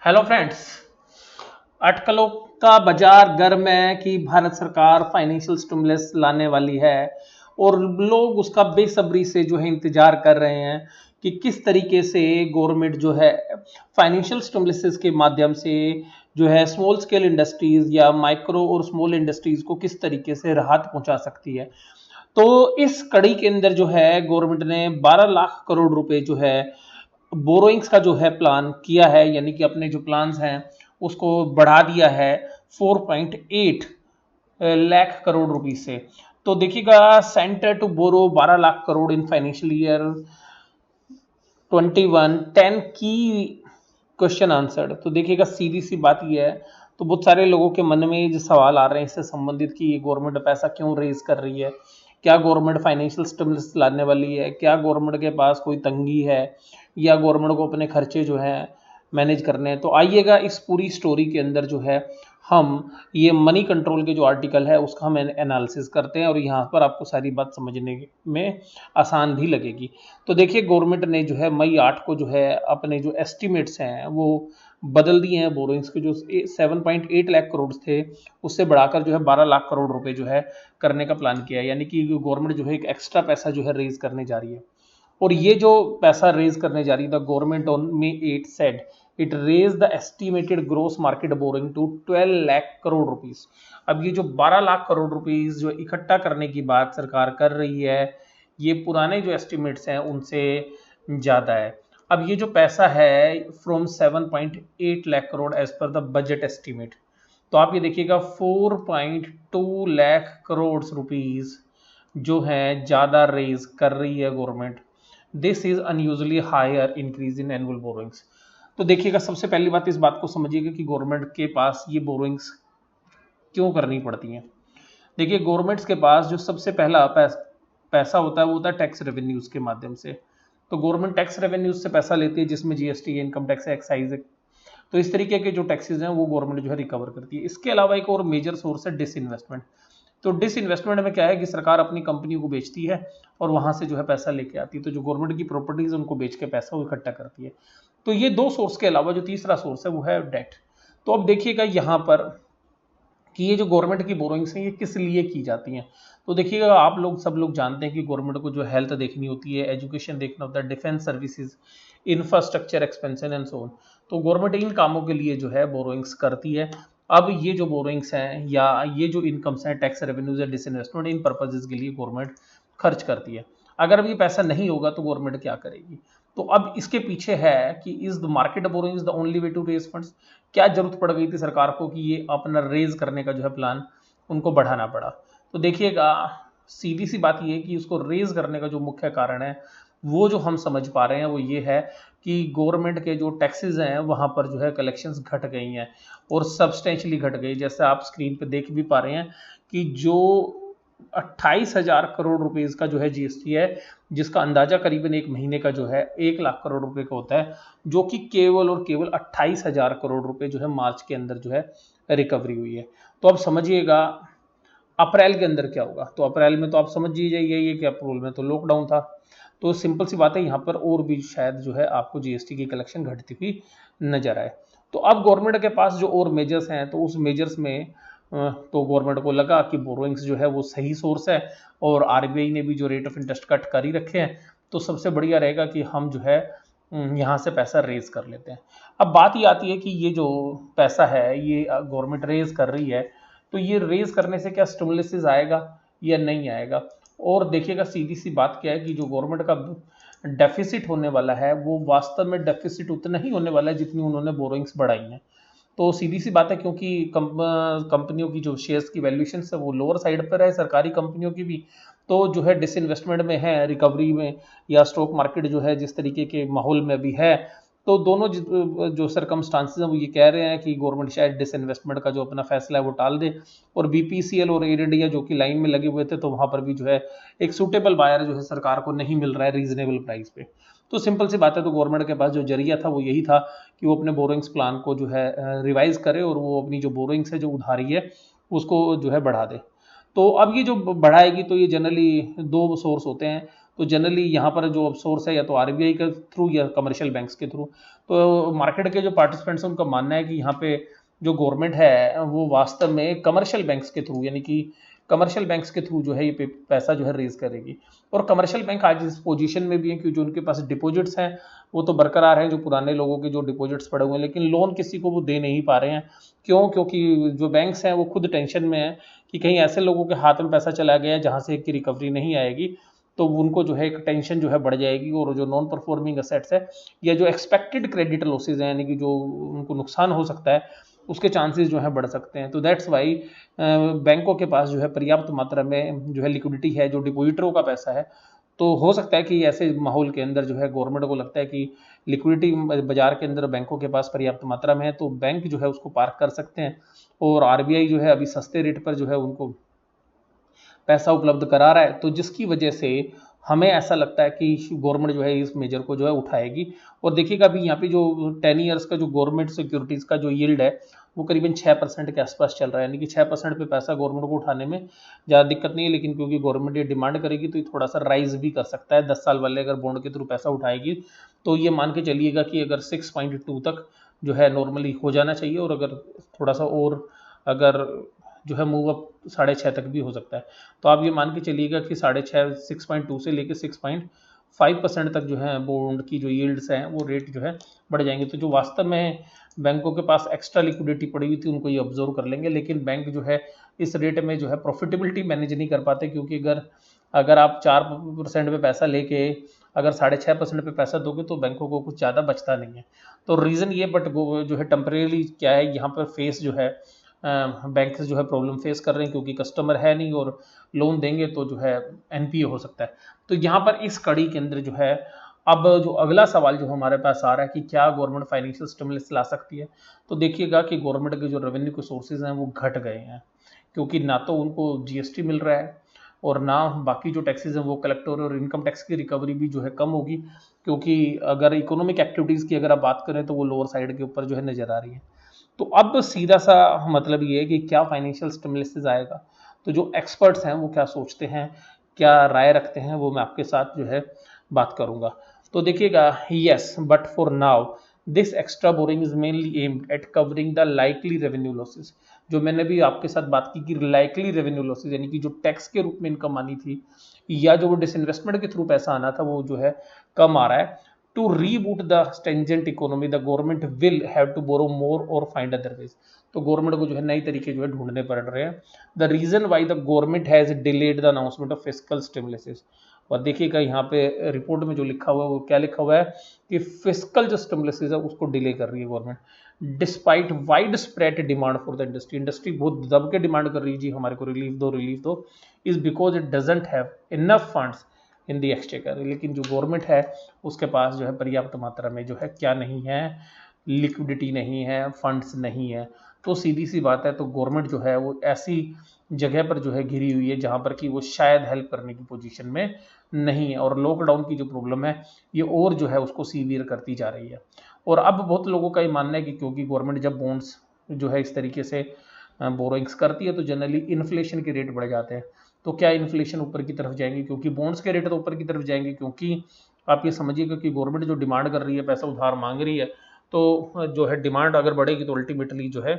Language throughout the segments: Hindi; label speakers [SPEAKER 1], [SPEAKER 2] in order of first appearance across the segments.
[SPEAKER 1] Hello friends. अटकलों का बाजार गर्म है कि भारत सरकार फाइनेंशियल स्टिमुलस लाने वाली है और लोग उसका बेसब्री से जो है इंतजार कर रहे हैं कि किस तरीके से गवर्नमेंट जो है फाइनेंशियल स्टिमुलस के माध्यम से जो है स्मॉल स्केल इंडस्ट्रीज या माइक्रो और स्मॉल इंडस्ट्रीज को किस तरीके से राहत पहुंचा सकती है। तो इस कड़ी के अंदर जो है गवर्नमेंट ने 12 लाख करोड़ रुपए जो है बोरोइंग्स का जो है प्लान किया है, यानी कि अपने जो प्लान्स हैं उसको बढ़ा दिया है 4.8 लाख करोड़ रुपए से। तो देखिएगा, center to borrow 12 lakh crore in financial year 21-10 की क्वेश्चन आंसर्ड। तो देखिएगा, सीधी सी बात यह है, तो बहुत सारे लोगों के मन में जो सवाल आ रहे हैं इससे संबंधित कि ये गवर्नमेंट पैसा क्यों रेज कर रही है, क्या गवर्नमेंट फाइनेंशियल स्टिमुलस लाने वाली है, क्या गवर्नमेंट के पास कोई तंगी है या गवर्नमेंट को अपने खर्चे जो है मैनेज करने हैं। तो आइएगा इस पूरी स्टोरी के अंदर जो है हम ये मनी कंट्रोल के जो आर्टिकल है उसका हम एनालिसिस करते हैं और यहाँ पर आपको सारी बात समझने में आसान भी लगेगी। तो देखिए, गवर्नमेंट ने जो है मई 8 को जो है अपने जो एस्टिमेट्स हैं वो बदल दिए हैं। बोरोइंग्स के जो 7.8 लाख करोड़ थे उससे बढ़ाकर जो है 12 लाख करोड़ रुपए जो है करने का प्लान किया है, यानी कि गवर्नमेंट जो है एक एक्स्ट्रा पैसा जो है रेज करने जा रही है। और ये जो पैसा रेज करने जा रही है, the government on May 8 said it raise the estimated gross market borrowing to 12 lakh crore rupees. अब ये जो 12 लाख करोड़ रुपीस जो इकट्ठा करने की बात सरकार कर रही है, ये पुराने जो एस्टिमेट्स हैं उनसे ज़्यादा है। अब ये जो पैसा है from 7.8 lakh crore as per the budget estimate, तो आप ये देखिएगा 4.2 लाख करोड़ रुपीस जो है ज़्यादा रेज कर रही है government. This is unusually higher increase in annual borrowings. तो देखिएगा, सबसे पहली बात इस बात को समझिएगा कि गवर्नमेंट के पास ये बोरोइंग्स क्यों करनी पड़ती हैं। देखिए, गवर्नमेंट्स के पास जो सबसे पहला पैसा होता है वो होता है टैक्स रेवेन्यूज के माध्यम से। तो गवर्नमेंट टैक्स रेवेन्यूज से पैसा लेती है जिसमें जीएसटी, इनकम टैक्स, एक्साइज है। तो इस तरीके के जो टैक्सेस हैं वो गवर्नमेंट जो है रिकवर करती है। इसके अलावा एक और मेजर सोर्स है डिसइन्वेस्टमेंट। तो डिसइन्वेस्टमेंट में क्या है कि सरकार अपनी कंपनी को बेचती है और वहां से जो है पैसा लेके आती है। तो जो गवर्नमेंट की प्रॉपर्टीज है उनको बेच के पैसा वो इकट्ठा करती है। तो ये दो सोर्स के अलावा जो तीसरा सोर्स है वो है डेट। तो अब देखिएगा यहाँ पर कि ये जो गवर्नमेंट की बोरोइंग्स हैं ये किस लिए की जाती हैं। तो देखिएगा, आप लोग सब लोग जानते हैं कि गवर्नमेंट को जो हेल्थ देखनी होती है, एजुकेशन देखना होता है, defence services, infrastructure expansion and so on. तो गवर्नमेंट इन कामों के लिए जो है बोरोइंग्स करती है। अब ये जो बोरोइंग्स हैं या ये जो इनकम्स हैं, टैक्स रेवेन्यूज या डिसइन्वेस्टमेंट, इन पर्पजेज के लिए गवर्नमेंट खर्च करती है। अगर अब ये पैसा नहीं होगा तो गवर्नमेंट क्या करेगी। तो अब इसके पीछे है कि is the market borrowing the only way to raise funds. क्या जरूरत पड़ गई थी सरकार को कि ये अपना रेज करने का जो है प्लान उनको बढ़ाना पड़ा। तो देखिएगा, सीधी सी बात ये है कि उसको रेज करने का जो मुख्य कारण है वो जो हम समझ पा रहे हैं वो ये है कि गवर्नमेंट के जो टैक्सेस हैं वहां पर जो है कलेक्शंस घट गई हैं और सब्सटेंशियली घट गई। जैसे आप स्क्रीन पे देख भी पा रहे हैं कि जो 28,000 करोड़ रुपीस का जो है जीएसटी है, जिसका अंदाजा करीबन एक महीने का जो है 1 लाख करोड़ रुपए का होता है, जो कि केवल और केवल 28,000 करोड़ रुपए जो है मार्च के अंदर जो है रिकवरी हुई है। तो अब समझिएगा अप्रैल के अंदर क्या होगा। तो अप्रैल में तो आप समझ ही जाइए ये कि अप्रैल में तो लॉकडाउन था। तो सिंपल सी बात है, यहाँ पर और भी शायद जो है आपको जीएसटी की कलेक्शन घटती हुई नजर आए। तो अब गवर्नमेंट के पास जो और मेजर्स हैं तो उस मेजर्स में तो गवर्नमेंट को लगा कि बोरोइंग्स जो है वो सही सोर्स है और आरबीआई ने भी जो रेट ऑफ इंटरेस्ट कट कर ही रखे हैं, तो सबसे बढ़िया रहेगा कि हम जो है यहाँ से पैसा रेज कर लेते हैं। अब बात ये आती है कि ये जो पैसा है ये गवर्नमेंट रेज कर रही है, तो ये रेज करने से क्या स्टिमुलस आएगा या नहीं आएगा। और देखिएगा, सीधी सी बात क्या है कि जो गवर्नमेंट का डेफिसिट होने वाला है वो वास्तव में डेफिसिट उतना ही होने वाला है जितनी उन्होंने बोरोइंग्स बढ़ाई हैं। तो सीधी सी बात है, क्योंकि कंपनियों की जो शेयर्स की वैल्यूएशन है वो लोअर साइड पर है, सरकारी कंपनियों की भी। तो जो है डिसइन्वेस्टमेंट में है, रिकवरी में, या स्टॉक मार्केट जो है जिस तरीके के माहौल में भी है, तो दोनों जो सरकमस्टांसेस हैं वो ये कह रहे हैं कि गवर्नमेंट शायद डिसइन्वेस्टमेंट का जो अपना फैसला है वो टाल दे। और बीपीसीएल और एयर इंडिया जो कि लाइन में लगे हुए थे, तो वहां पर भी जो है एक सूटेबल बायर जो है सरकार को नहीं मिल रहा है रीजनेबल प्राइस पे। तो सिंपल सी बात है, तो गवर्नमेंट के पास जो जरिया था वो यही था कि वो अपने बोरोइंग्स प्लान को जो है रिवाइज करे और वो अपनी जो बोरोइंग्स है जो उधारी है उसको जो है बढ़ा दे। तो अब ये जो बढ़ाएगी तो ये जनरली दो सोर्स होते हैं। तो जनरली यहाँ पर जो अब सोर्स है या तो आरबीआई के थ्रू या कमर्शियल बैंक्स के थ्रू। तो मार्केट के जो पार्टिसिपेंट्स हैं उनका मानना है कि यहाँ पे जो गवर्नमेंट है वो वास्तव में कमर्शियल बैंक्स के थ्रू, यानी कि कमर्शियल बैंक्स के थ्रू जो है ये पैसा जो है रेज करेगी। और कमर्शियल बैंक आज इस पोजीशन में भी है कि जो उनके पास डिपॉजिट्स हैं वो तो बरकरार हैं, जो पुराने लोगों के जो डिपॉजिट्स पड़े हुए हैं, लेकिन लोन किसी को वो दे नहीं पा रहे हैं। क्यों? क्योंकि जो बैंक्स हैं वो खुद टेंशन में है कि कहीं ऐसे लोगों के हाथ में पैसा चला गया जहाँ से की रिकवरी नहीं आएगी, तो उनको जो है एक टेंशन जो है बढ़ जाएगी, और जो नॉन परफॉर्मिंग असेट्स है या जो एक्सपेक्टेड क्रेडिट लॉसेज हैं, यानी कि जो उनको नुकसान हो सकता है, उसके चांसेस जो है बढ़ सकते हैं। तो दैट्स वाई बैंकों के पास जो है पर्याप्त मात्रा में जो है लिक्विडिटी है, जो डिपॉजिटरों का पैसा है। तो हो सकता है कि ऐसे माहौल के अंदर जो है गवर्नमेंट को लगता है कि लिक्विडिटी बाजार के अंदर बैंकों के पास पर्याप्त मात्रा में है, तो बैंक जो है उसको पार्क कर सकते हैं, और आरबीआई जो है अभी सस्ते रेट पर जो है उनको पैसा उपलब्ध करा रहा है। तो जिसकी वजह से हमें ऐसा लगता है कि गवर्नमेंट जो है इस मेजर को जो है उठाएगी। और देखिएगा अभी यहाँ पे जो 10 ईयर्स का जो गवर्नमेंट सिक्योरिटीज़ का जो यील्ड है वो करीबन 6% के आसपास चल रहा है, यानी कि 6% पे पैसा गवर्नमेंट को उठाने में ज़्यादा दिक्कत नहीं है। लेकिन क्योंकि गवर्नमेंट ये डिमांड करेगी तो ये थोड़ा सा राइज भी कर सकता है। 10 साल वाले अगर बॉन्ड के थ्रू पैसा उठाएगी तो ये मान के चलिएगा कि अगर 6.2 तक जो है नॉर्मली हो जाना चाहिए, और अगर थोड़ा सा और अगर जो है मूव अप 6.5 तक भी हो सकता है। तो आप ये मान के चलिएगा कि 6.5 6.2 से लेकर 6.5% तक जो है बॉन्ड की जो यील्ड्स हैं वो रेट जो है बढ़ जाएंगे। तो जो वास्तव में बैंकों के पास एक्स्ट्रा लिक्विडिटी पड़ी हुई थी उनको ये ऑब्जर्व कर लेंगे, लेकिन बैंक जो है इस रेट में जो है प्रॉफिटेबिलिटी मैनेज नहीं कर पाते, क्योंकि अगर अगर आप 4% पे पैसा लेके अगर 6.5% पे पैसा दोगे तो बैंकों को कुछ ज़्यादा बचता नहीं है। तो रीज़न ये, बट जो है टेम्परेली क्या है यहाँ पर फेस जो है बैंक जो है प्रॉब्लम फेस कर रहे हैं, क्योंकि कस्टमर है नहीं और लोन देंगे तो जो है एनपीए हो सकता है। तो यहाँ पर इस कड़ी के अंदर जो है अब जो अगला सवाल जो हमारे पास आ रहा है कि क्या गवर्नमेंट फाइनेंशियल स्टिमुलस ला सकती है। तो देखिएगा कि गवर्नमेंट के जो रेवेन्यू के सोर्सेज हैं वो घट गए हैं, क्योंकि ना तो उनको जीएसटी मिल रहा है और ना बाकी जो टैक्सेस हैं वो कलेक्ट हो रहे हैं, और इनकम टैक्स की रिकवरी भी जो है कम होगी, क्योंकि अगर इकोनॉमिक एक्टिविटीज़ की अगर आप बात करें तो वो लोअर साइड के ऊपर जो है नज़र आ रही है। तो अब सीधा सा मतलब ये है कि क्या फाइनेंशियल स्टिमुलस आएगा। तो जो एक्सपर्ट्स हैं वो क्या सोचते हैं, क्या राय रखते हैं, वो मैं आपके साथ जो है बात करूंगा। तो देखिएगा, yes but for now this extra boring is mainly aimed at covering the likely revenue losses. जो मैंने भी आपके साथ बात की कि लाइकली रेवेन्यू लॉसेस, यानी कि जो टैक्स के रूप में इनकम आनी थी या जो वो डिसइन्वेस्टमेंट के थ्रू पैसा आना था वो जो है कम आ रहा है। To reboot the stringent economy, the government will have to borrow more or find other ways। तो गवर्नमेंट को जो है नए तरीके जो है ढूंढने पड़ रहे हैं। The reason why the government has delayed the announcement of fiscal stimulus. और देखिएगा यहाँ पे रिपोर्ट में जो लिखा हुआ है वो क्या लिखा हुआ है कि फिस्कल जो स्टिमुलस है उसको डिले कर रही है government, despite wide spread demand for the industry. Industry बहुत दब के डिमांड कर रही है जी हमारे को रिलीफ दो रिलीफ दो, is because it doesn't have enough funds in the exchequer. लेकिन जो गवर्नमेंट है उसके पास जो है पर्याप्त मात्रा में जो है क्या नहीं है, लिक्विडिटी नहीं है, फंड्स नहीं है। तो सीधी सी बात है, तो गवर्नमेंट जो है वो ऐसी जगह पर जो है घिरी हुई है जहाँ पर कि वो शायद हेल्प करने की पोजीशन में नहीं है, और लॉकडाउन की जो प्रॉब्लम है ये और जो है उसको सीवियर करती जा रही है। और अब बहुत लोगों का ये मानना है कि क्योंकि गवर्नमेंट जब बॉन्ड्स जो है इस तरीके से बोरोइंग्स करती है तो जनरली इन्फ्लेशन के रेट बढ़ जाते हैं। तो क्या इन्फ्लेशन ऊपर की तरफ जाएंगे, क्योंकि बॉन्ड्स के रेट तो ऊपर की तरफ जाएंगे, क्योंकि आप ये समझिएगा कि गवर्नमेंट जो डिमांड कर रही है, पैसा उधार मांग रही है, तो जो है डिमांड अगर बढ़ेगी तो अल्टीमेटली जो है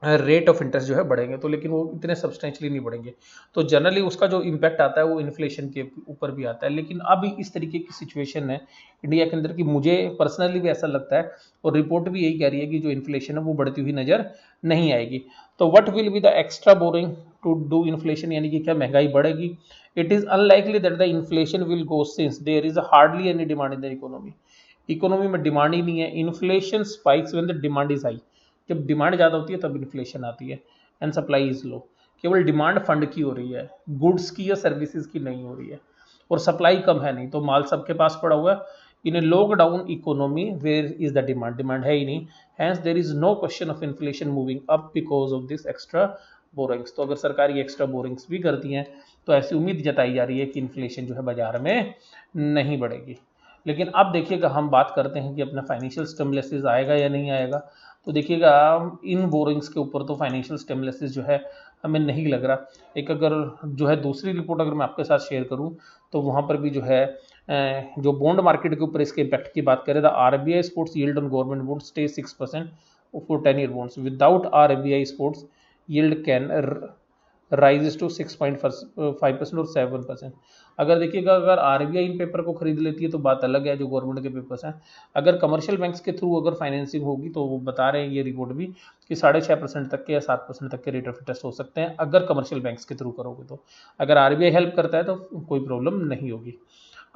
[SPEAKER 1] रेट ऑफ इंटरेस्ट जो है बढ़ेंगे, तो लेकिन वो इतने सब्सटेंशली नहीं बढ़ेंगे। तो जनरली उसका जो इम्पैक्ट आता है वो इन्फ्लेशन के ऊपर भी आता है। लेकिन अब इस तरीके की सिचुएशन है इंडिया के अंदर कि मुझे पर्सनली भी ऐसा लगता है, और रिपोर्ट भी यही कह रही है कि जो इन्फ्लेशन है वो बढ़ती हुई नजर नहीं आएगी। तो what will be the extra borrowing to do inflation, यानी कि क्या महंगाई बढ़ेगी। It is unlikely that the inflation will go since there is hardly any demand in the economy. Economy में डिमांड ही नहीं है। Inflation spikes when the demand is high. जब डिमांड ज़्यादा होती है तब इन्फ्लेशन आती है, एंड सप्लाई इज लो। केवल डिमांड फंड की हो रही है, गुड्स की या सर्विसेज की नहीं हो रही है, और सप्लाई कम है नहीं, तो माल सबके पास पड़ा हुआ है। In a lockdown economy where is the demand, demand है ही नहीं, hence there is no question of inflation moving up because of this extra borrowings. तो अगर सरकार ये एक्स्ट्रा बोरिंग्स भी करती हैं तो ऐसी उम्मीद जताई जा रही है कि इन्फ्लेशन जो है बाजार में नहीं बढ़ेगी। लेकिन अब देखिएगा, हम बात करते हैं कि अपना फाइनेंशियल स्टिमुलस आएगा या नहीं आएगा। तो देखिएगा इन बोरिंग्स के ऊपर तो फाइनेंशियल स्टिमुलस जो है हमें नहीं लग रहा। एक अगर जो है दूसरी रिपोर्ट अगर मैं आपके साथ शेयर करूं तो वहां पर भी जो है जो बॉन्ड मार्केट के ऊपर इसके इम्पैक्ट की बात करें, the RBI sports yield on government bond stay 6% फॉर 10-year bonds without RBI sports yield can raises to 6.5% और 7%। अगर देखिएगा अगर आरबीआई इन पेपर को खरीद लेती है तो बात अलग है, जो गवर्नमेंट के पेपर्स हैं। अगर कमर्शियल बैंक्स के थ्रू अगर फाइनेंसिंग होगी तो वो बता रहे हैं ये रिपोर्ट भी कि 6.5% तक के या 7% तक के रेट ऑफ इंटरेस्ट हो सकते हैं अगर कमर्शियल बैंक्स के थ्रू करोगे तो। अगर आरबीआई हेल्प करता है तो कोई प्रॉब्लम नहीं होगी।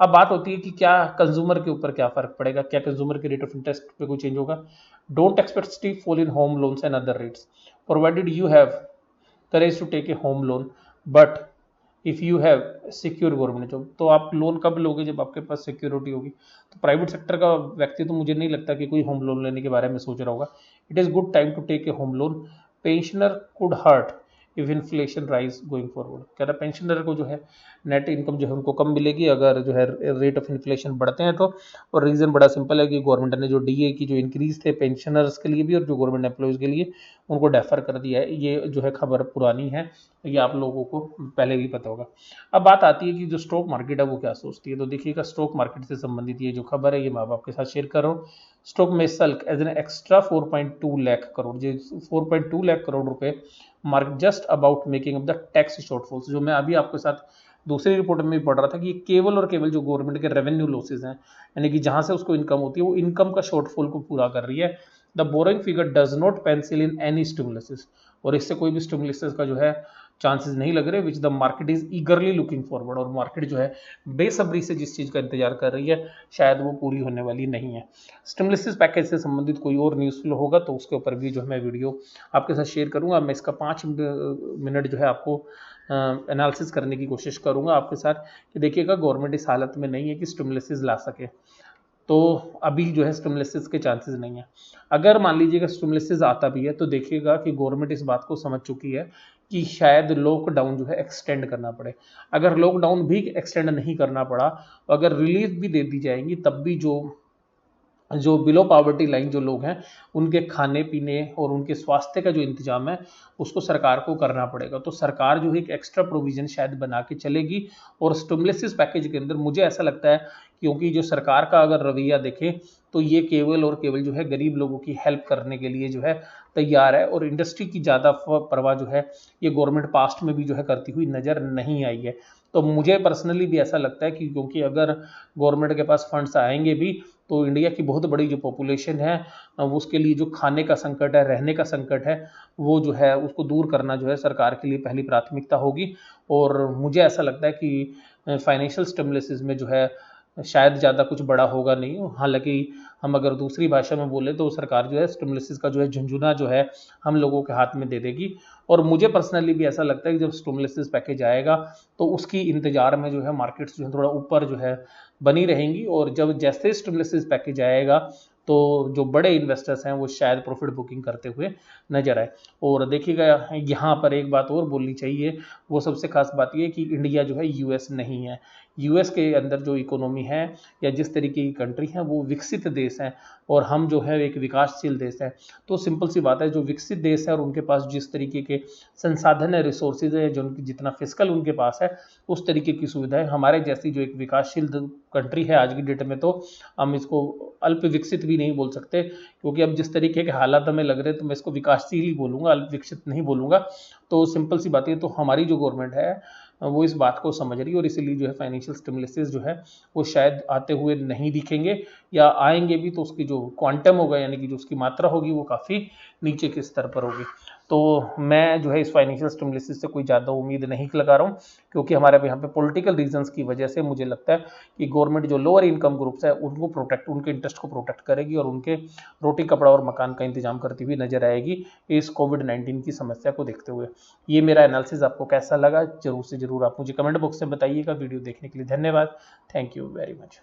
[SPEAKER 1] अब बात होती है कि क्या कंज्यूमर के ऊपर क्या फर्क पड़ेगा, क्या कंज्यूमर के रेट ऑफ इंटरेस्ट पे कोई चेंज होगा। Don't expect steep fall in home loans and other rates provided you have courage to take a home loan, but if you have secure government job. तो आप लोन कब लोगे, जब आपके पास सिक्योरिटी होगी। तो प्राइवेट सेक्टर का व्यक्ति तो मुझे नहीं लगता कि कोई होम लोन लेने के बारे में सोच रहा होगा। It is good time to take a home loan, pensioner could hurt if inflation rise going forward. कह रहा पेंशनर को जो है नेट इनकम जो है उनको कम मिलेगी अगर जो है रेट ऑफ इन्फ्लेशन बढ़ते हैं तो। और रीज़न बड़ा सिंपल है कि गवर्नमेंट ने जो डीए की जो इंक्रीज थे पेंशनर्स के लिए भी और जो गवर्नमेंट एम्प्लॉयज़ के लिए उनको डेफर कर दिया है। ये जो है खबर पुरानी है, ये आप लोगों को पहले भी पता होगा। अब बात आती है कि जो स्टॉक मार्केट है वो क्या सोचती है। तो देखिएगा स्टॉक मार्केट से संबंधित ये जो खबर है ये मैं आपके साथ शेयर कर रहा हूँ। स्टॉक में सल्क as an extra 4.2 lakh crore, जो 4.2 लाख करोड़ रुपए mark just about making up the tax shortfalls. जो मैं अभी आपके साथ दूसरी रिपोर्ट में भी पढ़ रहा था कि केवल और केवल जो गवर्नमेंट के रेवेन्यू लॉसेज हैं, यानी कि जहां से उसको इनकम होती है वो इनकम का शॉर्टफॉल को पूरा कर रही है। The boring figure does not pencil in any stimulus, और इससे कोई भी स्टिमुलस का जो है चांसेस नहीं लग रहे, which the market is ईगरली looking forward. और मार्केट जो है बेसब्री से जिस चीज़ का इंतजार कर रही है शायद वो पूरी होने वाली नहीं है। स्टिमुलस पैकेज से संबंधित कोई और न्यूज़ फ्लो होगा तो उसके ऊपर भी जो है मैं वीडियो आपके साथ शेयर करूंगा। मैं इसका 5 मिनट जो है आपको एनालिसिस करने की कोशिश करूंगा आपके साथ कि देखिएगा गवर्नमेंट इस हालत में नहीं है कि स्टिमुलस ला सके। तो अभी जो है स्टिमुलस के चांसेस नहीं है। अगर मान लीजिएगा स्टिमुलस आता भी है तो देखिएगा कि गवर्नमेंट इस बात को समझ चुकी है कि शायद लॉकडाउन जो है एक्सटेंड करना पड़े। अगर लॉकडाउन भी एक्सटेंड नहीं करना पड़ा तो अगर रिलीफ भी दे दी जाएंगी तब भी जो जो बिलो पॉवर्टी लाइन जो लोग हैं उनके खाने पीने और उनके स्वास्थ्य का जो इंतजाम है उसको सरकार को करना पड़ेगा। तो सरकार जो है एक एक्स्ट्रा प्रोविजन शायद बना के चलेगी। और स्टिमुलस पैकेज के अंदर मुझे ऐसा लगता है क्योंकि जो सरकार का अगर रवैया देखें तो ये केवल और केवल जो है गरीब लोगों की हेल्प करने के लिए जो है तैयार है, और इंडस्ट्री की ज़्यादा परवाह जो है ये गवर्नमेंट पास्ट में भी जो है करती हुई नज़र नहीं आई है। तो मुझे पर्सनली भी ऐसा लगता है कि क्योंकि अगर गवर्नमेंट के पास फंड्स आएंगे भी तो इंडिया की बहुत बड़ी जो पॉपुलेशन है वो उसके लिए जो खाने का संकट है, रहने का संकट है, वो जो है उसको दूर करना जो है सरकार के लिए पहली प्राथमिकता होगी। और मुझे ऐसा लगता है कि फाइनेंशियल स्टिमुलस में जो है शायद ज़्यादा कुछ बड़ा होगा नहीं। हालांकि हम अगर दूसरी भाषा में बोले तो सरकार जो है स्टिमुलस का जो है झुंझुना जो है हम लोगों के हाथ में दे देगी। और मुझे पर्सनली भी ऐसा लगता है कि जब स्टिमुलस पैकेज आएगा तो उसकी इंतजार में जो है मार्केट्स जो है थोड़ा ऊपर जो है बनी रहेंगी। और जब जैसे स्टिमुलस पैकेज आएगा तो जो बड़े इन्वेस्टर्स हैं वो शायद प्रॉफिट बुकिंग करते हुए नजर आए। और देखिएगा यहाँ पर एक बात और बोलनी चाहिए, वो सबसे खास बात ये कि इंडिया जो है यूएस नहीं है। यूएस के अंदर जो इकोनॉमी है या जिस तरीके की कंट्री है वो विकसित देश है और हम जो है एक विकासशील देश है। तो सिंपल सी बात है, जो विकसित देश है और उनके पास जिस तरीके के संसाधन है, रिसोर्सेज है, जो जितना फिजिकल उनके पास है उस तरीके की सुविधाएं हमारे जैसी जो एक विकासशील कंट्री है आज की डेट में, तो हम इसको अल्प विकसित भी नहीं बोल सकते क्योंकि अब जिस तरीके के हालात हमें लग रहे हैं तो मैं इसको विकासशील ही बोलूँगा, अल्प विकसित नहीं बोलूँगा। तो सिंपल सी बात है, तो हमारी जो गवर्नमेंट है वो इस बात को समझ रही है और इसीलिए जो है फाइनेंशियल स्टिमुलस जो है वो शायद आते हुए नहीं दिखेंगे, या आएंगे भी तो उसकी जो क्वांटम होगा यानी कि जो उसकी मात्रा होगी वो काफ़ी नीचे के स्तर पर होगी। तो मैं जो है इस फाइनेंशियल स्टिमुलस से कोई ज़्यादा उम्मीद नहीं लगा रहा हूँ क्योंकि हमारे यहाँ पे पॉलिटिकल रीजंस की वजह से मुझे लगता है कि गवर्नमेंट जो लोअर इनकम ग्रुप्स है उनको प्रोटेक्ट, उनके इंटरेस्ट को प्रोटेक्ट करेगी और उनके रोटी कपड़ा और मकान का इंतजाम करती हुई नजर आएगी इस कोविड-19 की समस्या को देखते हुए। ये मेरा एनालिसिस आपको कैसा लगा जरूर से जरूर आप मुझे कमेंट बॉक्स में बताइएगा। वीडियो देखने के लिए धन्यवाद। Thank you very much.